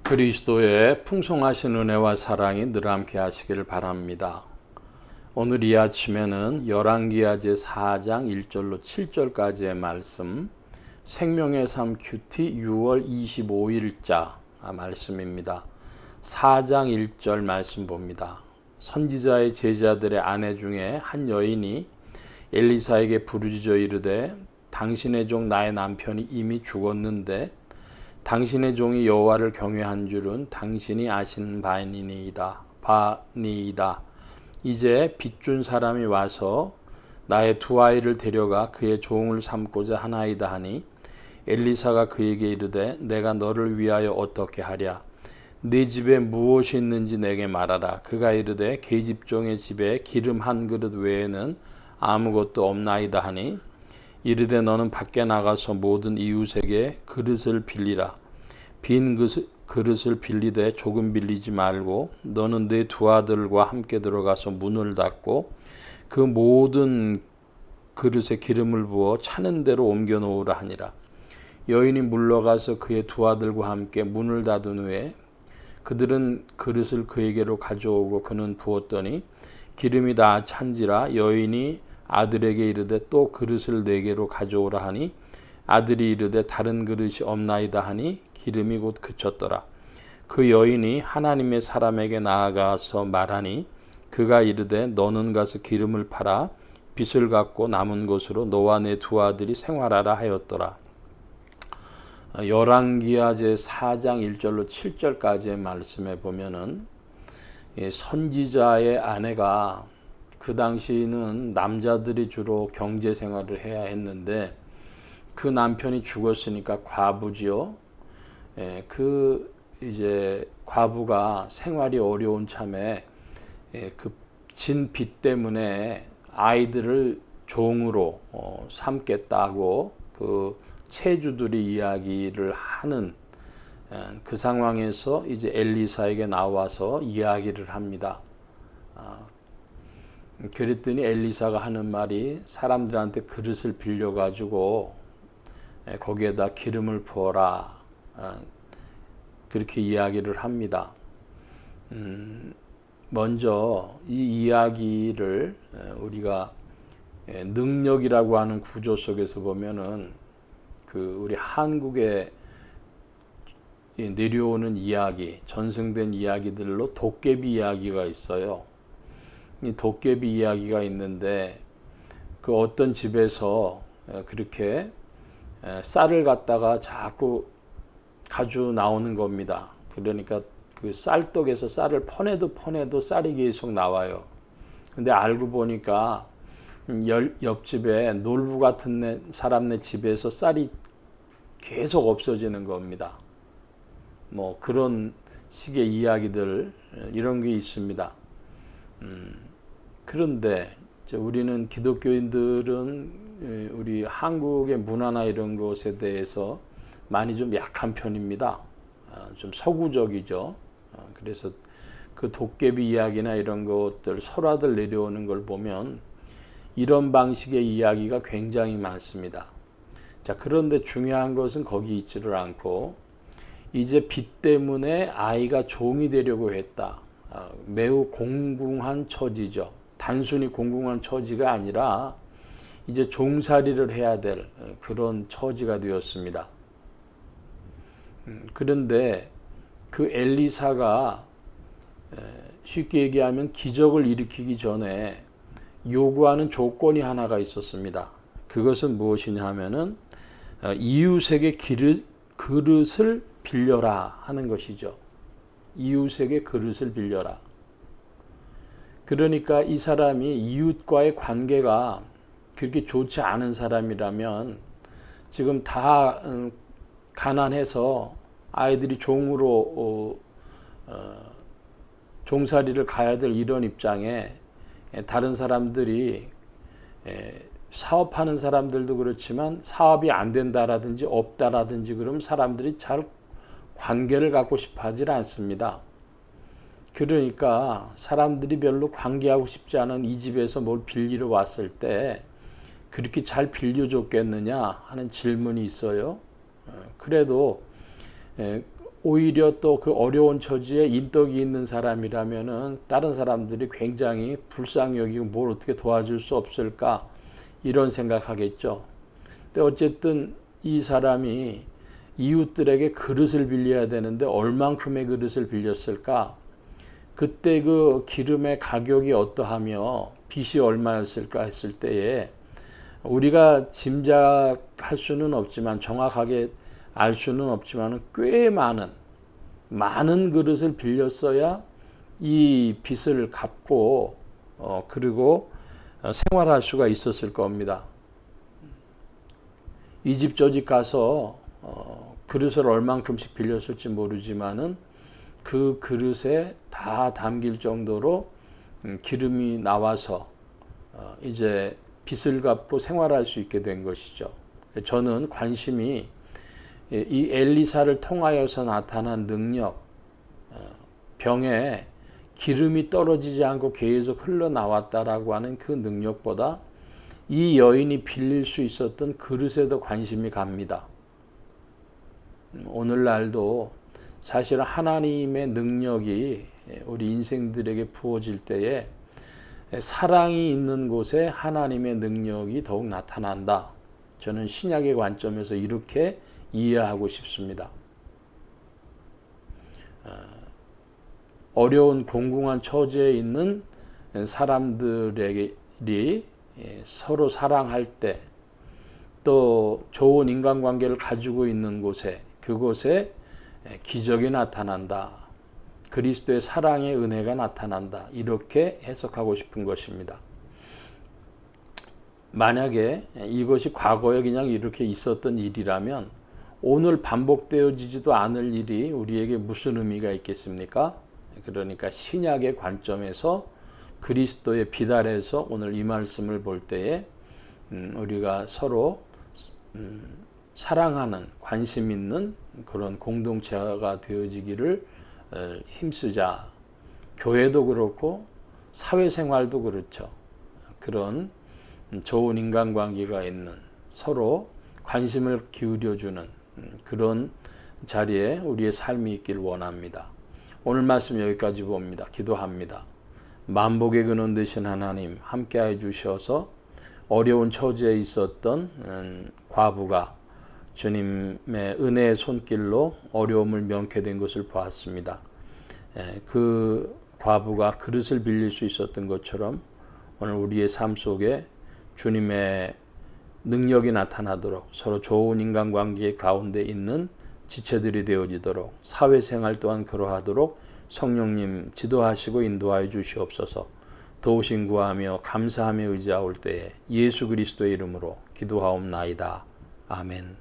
그리스도의 풍성하신 은혜와 사랑이 늘 함께 하시기를 바랍니다. 오늘 이 아침에는 열왕기하 제4장 1절로 7절까지의 말씀, 생명의 삶 큐티 6월 25일자 말씀입니다. 4장 1절 말씀 봅니다. 선지자의 제자들의 아내 중에 한 여인이 엘리사에게 부르짖어 이르되 당신의 종 나의 남편이 이미 죽었는데 당신의 종이 여호와를 경외한 줄은 당신이 아시는 바니이다. 이제 빚준 사람이 와서 나의 두 아이를 데려가 그의 종을 삼고자 하나이다 하니 엘리사가 그에게 이르되 내가 너를 위하여 어떻게 하랴. 네 집에 무엇이 있는지 내게 말하라. 그가 이르되 계집종의 집에 기름 한 그릇 외에는 아무것도 없나이다 하니 이르되 너는 밖에 나가서 모든 이웃에게 그릇을 빌리라. 빈 그릇을 빌리되 조금 빌리지 말고 너는 네 두 아들과 함께 들어가서 문을 닫고 그 모든 그릇에 기름을 부어 차는 대로 옮겨 놓으라 하니라. 여인이 물러가서 그의 두 아들과 함께 문을 닫은 후에 그들은 그릇을 그에게로 가져오고 그는 부었더니 기름이 다 찬지라. 여인이 아들에게 이르되 또 그릇을 네 개로 가져오라 하니 아들이 이르되 다른 그릇이 없나이다 하니 기름이 곧 그쳤더라. 그 여인이 하나님의 사람에게 나아가서 말하니 그가 이르되 너는 가서 기름을 팔아 빚을 갚고 남은 것으로 너와 네 두 아들이 생활하라 하였더라. 열왕기하 제4장 1절로 7절까지의 말씀에 보면은 선지자의 아내가 그 당시는 남자들이 주로 경제 생활을 해야 했는데 그 남편이 죽었으니까 과부지요. 이제 과부가 생활이 어려운 참에 그 진 빚 때문에 아이들을 종으로 삼겠다고 그 채주들이 이야기를 하는 그 상황에서 이제 엘리사에게 나와서 이야기를 합니다. 그랬더니 엘리사가 하는 말이 사람들한테 그릇을 빌려가지고 거기에다 기름을 부어라. 그렇게 이야기를 합니다. 먼저 이 이야기를 우리가 능력이라고 하는 구조 속에서 보면은 그 우리 한국에 내려오는 이야기, 전승된 이야기들로 도깨비 이야기가 있어요. 이 도깨비 이야기가 있는데 그 어떤 집에서 그렇게 쌀을 갖다가 자꾸 가지고 나오는 겁니다. 그러니까 그 쌀떡에서 쌀을 퍼내도 쌀이 계속 나와요. 근데 알고 보니까 옆집에 놀부 같은 사람네 집에서 쌀이 계속 없어지는 겁니다. 뭐 그런 식의 이야기들 이런 게 있습니다. 그런데 우리는 기독교인들은 우리 한국의 문화나 이런 것에 대해서 많이 좀 약한 편입니다. 좀 서구적이죠. 그래서 그 도깨비 이야기나 이런 것들, 설화들 내려오는 걸 보면 이런 방식의 이야기가 굉장히 많습니다. 자, 그런데 중요한 것은 거기 있지를 않고 이제 빚 때문에 아이가 종이 되려고 했다. 매우 공공한 처지죠. 단순히 공공한 처지가 아니라 이제 종살이를 해야 될 그런 처지가 되었습니다. 그런데 그 엘리사가 쉽게 얘기하면 기적을 일으키기 전에 요구하는 조건이 하나가 있었습니다. 그것은 무엇이냐 하면은 이웃에게 그릇을 빌려라 하는 것이죠. 이웃에게 그릇을 빌려라. 그러니까 이 사람이 이웃과의 관계가 그렇게 좋지 않은 사람이라면 지금 다 가난해서 아이들이 종으로 종살이를 가야 될 이런 입장에 다른 사람들이 사업하는 사람들도 그렇지만 사업이 안 된다라든지 없다라든지 그러면 사람들이 잘 관계를 갖고 싶어 하질 않습니다. 그러니까 사람들이 별로 관계하고 싶지 않은 이 집에서 뭘 빌리러 왔을 때 그렇게 잘 빌려줬겠느냐 하는 질문이 있어요. 그래도 오히려 또 그 어려운 처지에 인덕이 있는 사람이라면은 다른 사람들이 굉장히 불쌍히 여기고 뭘 어떻게 도와줄 수 없을까 이런 생각하겠죠. 근데 어쨌든 이 사람이 이웃들에게 그릇을 빌려야 되는데 얼만큼의 그릇을 빌렸을까? 그때 그 기름의 가격이 어떠하며 빚이 얼마였을까 했을 때에 우리가 짐작할 수는 없지만 정확하게 알 수는 없지만 꽤 많은 그릇을 빌렸어야 이 빚을 갚고 그리고 생활할 수가 있었을 겁니다. 이 집 저 집 가서 그릇을 얼만큼씩 빌렸을지 모르지만은 그 그릇에 다 담길 정도로 기름이 나와서 이제 빚을 갚고 생활할 수 있게 된 것이죠. 저는 관심이 이 엘리사를 통하여서 나타난 능력, 병에 기름이 떨어지지 않고 계속 흘러나왔다라고 하는 그 능력보다 이 여인이 빌릴 수 있었던 그릇에도 관심이 갑니다. 오늘날도 사실 하나님의 능력이 우리 인생들에게 부어질 때에 사랑이 있는 곳에 하나님의 능력이 더욱 나타난다. 저는 신약의 관점에서 이렇게 이해하고 싶습니다. 어려운 공공한 처지에 있는 사람들이 서로 사랑할 때 또 좋은 인간관계를 가지고 있는 곳에 그곳에 기적이 나타난다. 그리스도의 사랑의 은혜가 나타난다. 이렇게 해석하고 싶은 것입니다. 만약에 이것이 과거에 그냥 이렇게 있었던 일이라면 오늘 반복되어지지도 않을 일이 우리에게 무슨 의미가 있겠습니까? 그러니까 신약의 관점에서 그리스도의 빚 아래에서 오늘 이 말씀을 볼 때에 우리가 서로 사랑하는 관심 있는 그런 공동체가 되어지기를 힘쓰자. 교회도 그렇고 사회생활도 그렇죠. 그런 좋은 인간관계가 있는 서로 관심을 기울여주는 그런 자리에 우리의 삶이 있길 원합니다. 오늘 말씀 여기까지 봅니다. 기도합니다. 만복의 근원 되신 하나님 함께해 주셔서 어려운 처지에 있었던 과부가 주님의 은혜의 손길로 어려움을 면케 된 것을 보았습니다. 그 과부가 그릇을 빌릴 수 있었던 것처럼 오늘 우리의 삶 속에 주님의 능력이 나타나도록 서로 좋은 인간관계 가운데 있는 지체들이 되어지도록 사회생활 또한 그러하도록 성령님 지도하시고 인도하여 주시옵소서. 도우심 구하며 감사하며 의지하올 때에 예수 그리스도의 이름으로 기도하옵나이다. 아멘.